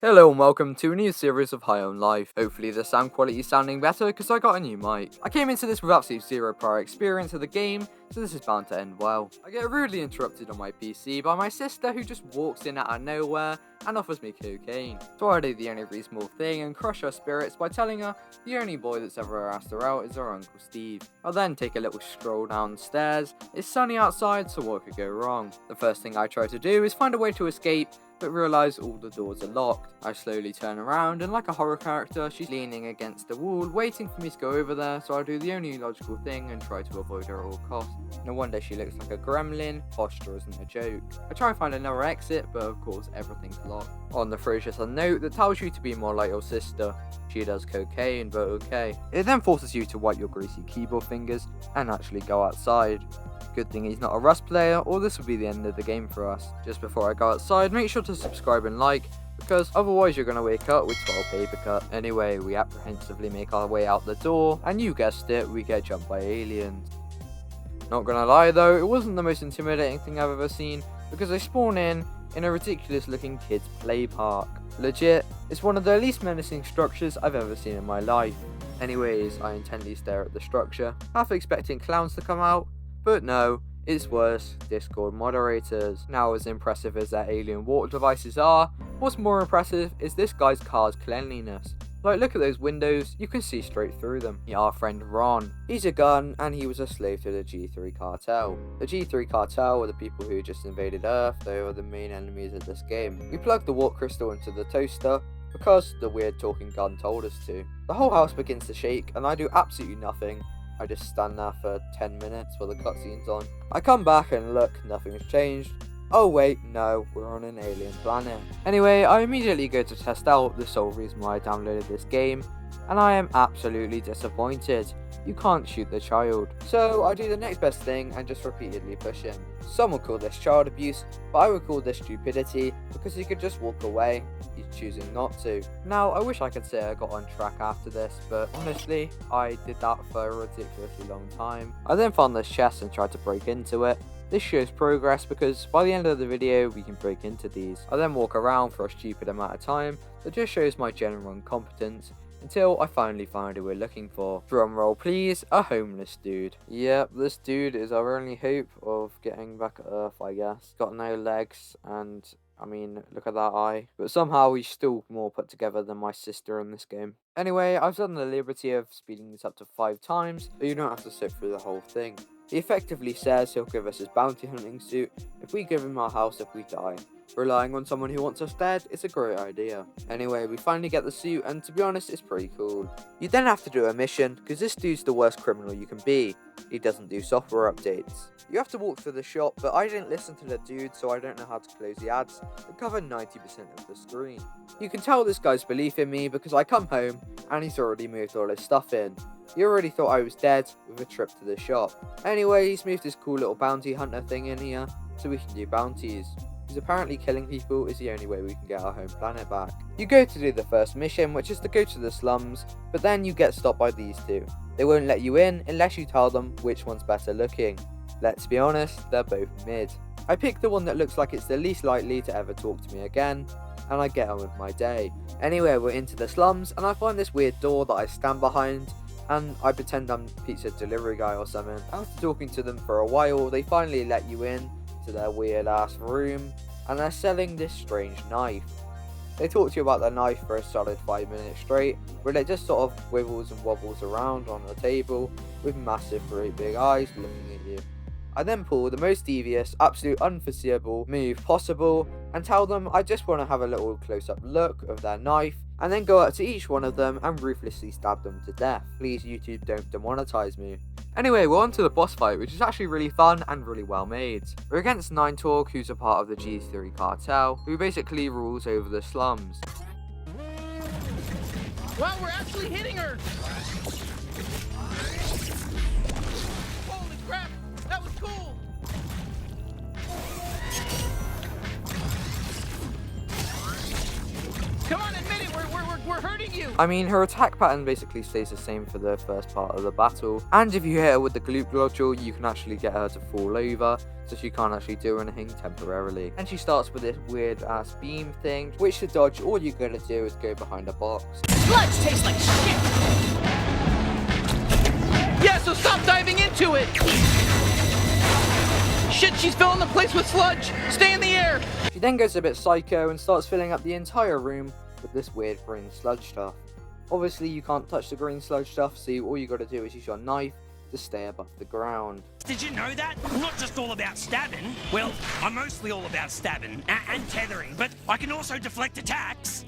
Hello and welcome to a new series of High on Life. Hopefully the sound quality is sounding better because I got a new mic. I came into this with absolutely zero prior experience of the game, so this is bound to end well. I get rudely interrupted on my PC by my sister who just walks in out of nowhere and offers me cocaine. So I do the only reasonable thing and crush her spirits by telling her the only boy that's ever asked her out is her Uncle Steve. I'll then take a little stroll downstairs. It's sunny outside, so what could go wrong? The first thing I try to do is find a way to escape, but realise all the doors are locked. I slowly turn around and like a horror character, she's leaning against the wall waiting for me to go over there, so I do the only logical thing and try to avoid her at all costs. No wonder she looks like a gremlin, posture isn't a joke. I try and find another exit, but of course everything's locked. On the fridge is a note that tells you to be more like your sister. She does cocaine, but okay. It then forces you to wipe your greasy keyboard fingers and actually go outside. Good thing he's not a Rust player, or this would be the end of the game for us. Just before I go outside, make sure to subscribe and like, because otherwise you're going to wake up with 12 paper cut. Anyway, we apprehensively make our way out the door, and you guessed it, we get jumped by aliens. Not gonna lie though, it wasn't the most intimidating thing I've ever seen, because they spawn in a ridiculous looking kids play park. Legit, it's one of the least menacing structures I've ever seen in my life. Anyways, I intently stare at the structure, half expecting clowns to come out, but no, it's worse, Discord moderators. Now, as impressive as their alien water devices are, what's more impressive is this guy's car's cleanliness. Like, look at those windows, you can see straight through them. Our friend Ron, he's a gun and he was a slave to the G3 cartel. The G3 cartel are the people who just invaded Earth, they are the main enemies of this game. We plugged the warp crystal into the toaster, because the weird talking gun told us to. The whole house begins to shake and I do absolutely nothing. I just stand there for 10 minutes while the cutscene's on. I come back and look, nothing's changed. Oh wait, no, we're on an alien planet. Anyway, I immediately go to test out the sole reason why I downloaded this game, and I am absolutely disappointed. You can't shoot the child. So I do the next best thing and just repeatedly push him. Some would call this child abuse, but I would call this stupidity because he could just walk away. He's choosing not to. Now, I wish I could say I got on track after this, but honestly, I did that for a ridiculously long time. I then found this chest and tried to break into it. This shows progress because by the end of the video we can break into these. I then walk around for a stupid amount of time that just shows my general incompetence until I finally find who we're looking for. Drum roll please, a homeless dude. Yep, this dude is our only hope of getting back at Earth, I guess. Got no legs and I mean, look at that eye. But somehow he's still more put together than my sister in this game. Anyway, I've done the liberty of speeding this up to 5 times, so you don't have to sit through the whole thing. He effectively says he'll give us his bounty hunting suit if we give him our house if we die. Relying on someone who wants us dead is a great idea. Anyway, we finally get the suit and to be honest, it's pretty cool. You then have to do a mission, because this dude's the worst criminal you can be. He doesn't do software updates. You have to walk through the shop, but I didn't listen to the dude, so I don't know how to close the ads that cover 90% of the screen. You can tell this guy's belief in me because I come home and he's already moved all his stuff in. He already thought I was dead with a trip to the shop. Anyway, he's moved this cool little bounty hunter thing in here, so we can do bounties. Because apparently killing people is the only way we can get our home planet back. You go to do the first mission, which is to go to the slums, but then you get stopped by these two. They won't let you in unless you tell them which one's better looking. Let's be honest, they're both mid. I pick the one that looks like it's the least likely to ever talk to me again, and I get on with my day. Anyway, we're into the slums, and I find this weird door that I stand behind, and I pretend I'm a pizza delivery guy or something. After talking to them for a while, they finally let you in to their weird ass room, and they're selling this strange knife. They talk to you about the knife for a solid 5 minutes straight, where it just sort of wibbles and wobbles around on the table with massive great big eyes looking at you. I then pull the most devious, absolute unforeseeable move possible and tell them I just want to have a little close-up look of their knife, and then go up to each one of them and ruthlessly stab them to death. Please YouTube, don't demonetize me. Anyway, we're on to the boss fight, which is actually really fun and really well made. We're against Ninetalk, who's a part of the G3 cartel, who basically rules over the slums. Wow, we're actually hitting her! Holy crap, that was cool! Come on, admit it, we're hurting you! I mean, her attack pattern basically stays the same for the first part of the battle, and if you hit her with the gloop module, you can actually get her to fall over so she can't actually do anything temporarily. And she starts with this weird ass beam thing, which to dodge, all you gotta do is go behind a box. Sludge tastes like shit! Yeah, so stop diving into it! Shit, she's filling the place with sludge! Stay in the air! She then goes a bit psycho and starts filling up the entire room with this weird green sludge stuff. Obviously you can't touch the green sludge stuff, so all you gotta do is use your knife to stay above the ground. Did you know that? I'm not just all about stabbing. Well, I'm mostly all about stabbing and tethering, but I can also deflect attacks.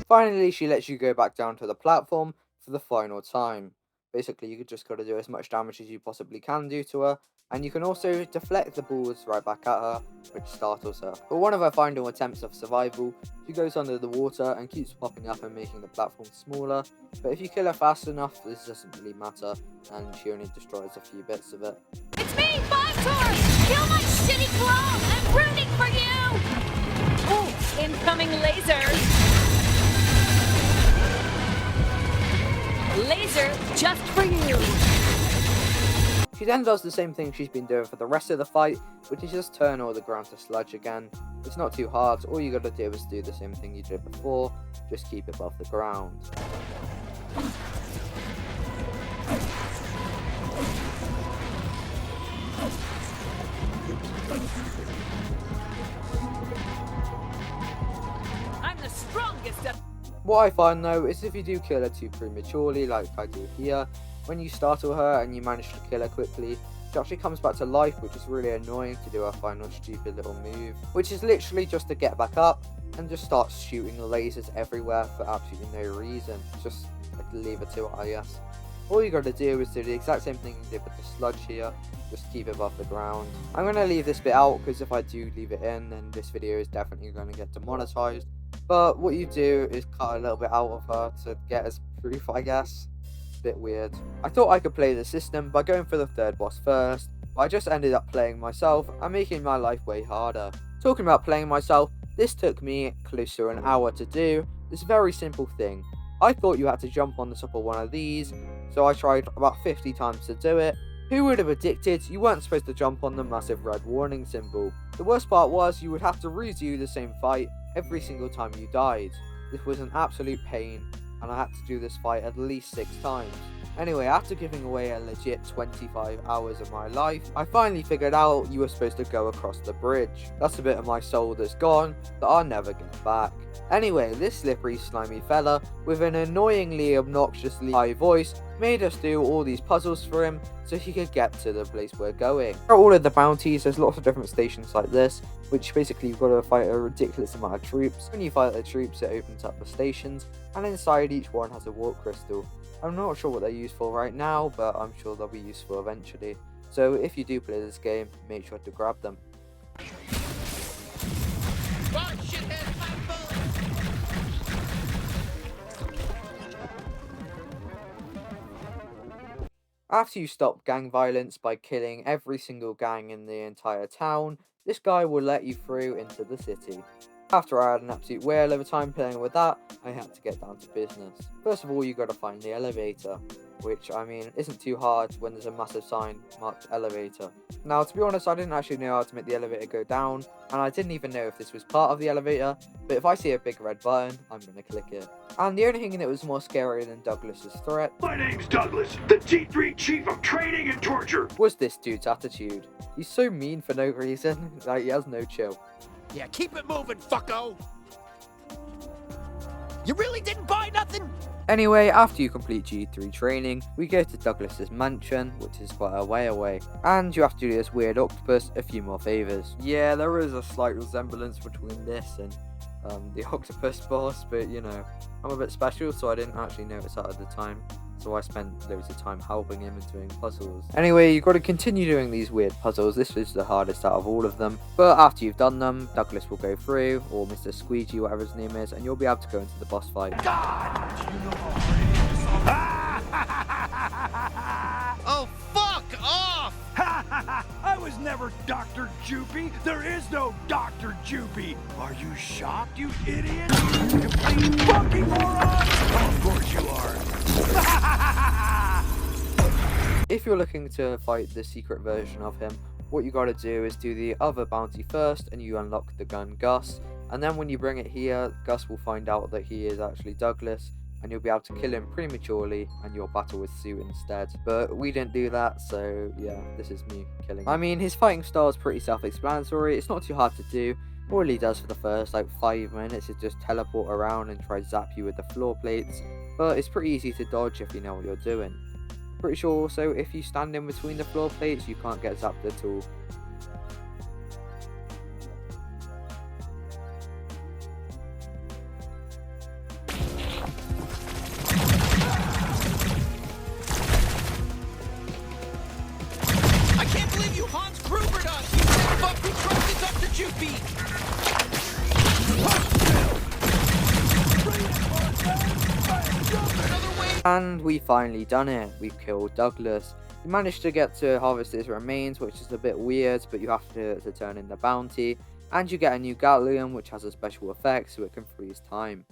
Finally, she lets you go back down to the platform for the final time. Basically, you just gotta do as much damage as you possibly can do to her, and you can also deflect the balls right back at her, which startles her. But one of her final attempts of survival, she goes under the water and keeps popping up and making the platform smaller, but if you kill her fast enough, this doesn't really matter, and she only destroys a few bits of it. It's me, Vitor! Kill my shitty clone! I'm rooting for you! Ooh, incoming laser! Laser just for you! She then does the same thing she's been doing for the rest of the fight, which is just turn all the ground to sludge again. It's not too hard, all you gotta do is do the same thing you did before, just keep it above the ground. I'm the strongest at... What I find though is if you do kill her too prematurely, like I do here, when you startle her and you manage to kill her quickly, she actually comes back to life, which is really annoying to do her final stupid little move, which is literally just to get back up and just start shooting lasers everywhere for absolutely no reason. Just like leave it to it, I guess. All you gotta do is do the exact same thing you did with the sludge here, just keep it above the ground. I'm gonna leave this bit out because if I do leave it in, then this video is definitely gonna get demonetized. But what you do is cut a little bit out of her to get as proof, I guess. Bit weird. I thought I could play the system by going for the third boss first, but I just ended up playing myself and making my life way harder. Talking about playing myself, this took me close to an hour to do this very simple thing. I thought you had to jump on the top of one of these, so I tried about 50 times to do it. Who would have predicted you weren't supposed to jump on the massive red warning symbol? The worst part was you would have to redo the same fight every single time you died. This was an absolute pain, and I had to do this fight at least 6 times. Anyway, after giving away a legit 25 hours of my life, I finally figured out you were supposed to go across the bridge. That's a bit of my soul that's gone, that I'll never get back. Anyway, this slippery, slimy fella, with an annoyingly, obnoxiously high voice, made us do all these puzzles for him, so he could get to the place we're going. For all of the bounties, there's lots of different stations like this, which basically you've got to fight a ridiculous amount of troops. When you fight the troops, it opens up the stations, and inside each one has a warp crystal. I'm not sure what they're used for right now, but I'm sure they'll be useful eventually. So if you do play this game, make sure to grab them. Run, shithead! Fight bullet! After you stop gang violence by killing every single gang in the entire town, this guy will let you through into the city. After I had an absolute whale of a time playing with that, I had to get down to business. First of all, you gotta find the elevator, which, I mean, isn't too hard when there's a massive sign marked elevator. Now, to be honest, I didn't actually know how to make the elevator go down, and I didn't even know if this was part of the elevator, but if I see a big red button, I'm gonna click it. And the only thing that was more scary than Douglas's threat, My name's Douglas, the T3 Chief of Training and Torture. was this dude's attitude. He's so mean for no reason, like he has no chill. Yeah, keep it moving, fucko! You really didn't buy nothing? Anyway, after you complete G3 training, we go to Douglas's mansion, which is quite a way away, and you have to do this weird octopus a few more favours. Yeah, there is a slight resemblance between this and the octopus boss, but you know, I'm a bit special, so I didn't actually notice that at the time. So I spent loads of time helping him and doing puzzles. Anyway, you've got to continue doing these weird puzzles. This is the hardest out of all of them. But after you've done them, Douglas will go through, or Mr. Squeegee, whatever his name is, and you'll be able to go into the boss fight. Oh, fuck off! I was never Dr. Joopy. There is no Dr. Joopy. Are you shocked, you idiot? You complete fucking moron! Of course you are. If you're looking to fight the secret version of him, what you gotta do is do the other bounty first, and you unlock the gun Gus, and then when you bring it here, Gus will find out that he is actually Douglas, and you'll be able to kill him prematurely, and you'll battle with Sue instead. But we didn't do that, so yeah, this is me killing him. I mean, his fighting style is pretty self-explanatory. It's not too hard to do. All he does for the first like 5 minutes is just teleport around and try to zap you with the floor plates, but it's pretty easy to dodge if you know what you're doing. Pretty sure also if you stand in between the floor plates, you can't get zapped at all. I can't believe you Hans Grubered us! You sick fuck who trusted Dr. Jupy! Another way! And we finally done it. We've killed Douglas. We managed to get to harvest his remains, which is a bit weird, but you have to turn in the bounty. And you get a new galleon, which has a special effect, so it can freeze time.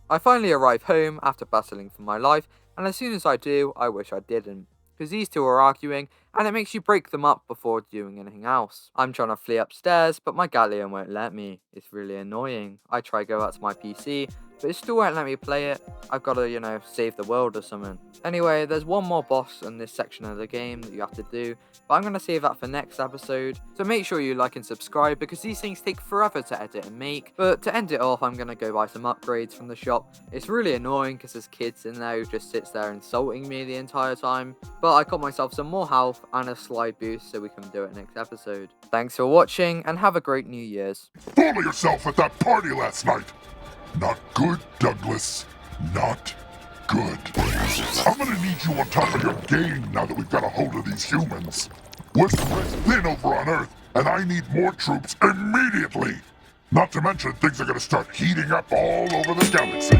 I finally arrive home after battling for my life, and as soon as I do, I wish I didn't. Because these two are arguing, and it makes you break them up before doing anything else. I'm trying to flee upstairs, but my galleon won't let me. It's really annoying. I try to go out to my PC, but it still won't let me play it. I've got to, save the world or something. Anyway, there's one more boss in this section of the game that you have to do, but I'm going to save that for next episode. So make sure you like and subscribe, because these things take forever to edit and make. But to end it off, I'm going to go buy some upgrades from the shop. It's really annoying because there's kids in there who just sits there insulting me the entire time. But I got myself some more health and a slide boost so we can do it next episode. Thanks for watching and have a great New Year's. Fool yourself at that party last night. Not good, Douglas. Not good. I'm gonna need you on top of your game now that we've got a hold of these humans. We're spread thin over on Earth, and I need more troops immediately. Not to mention, things are gonna start heating up all over the galaxy.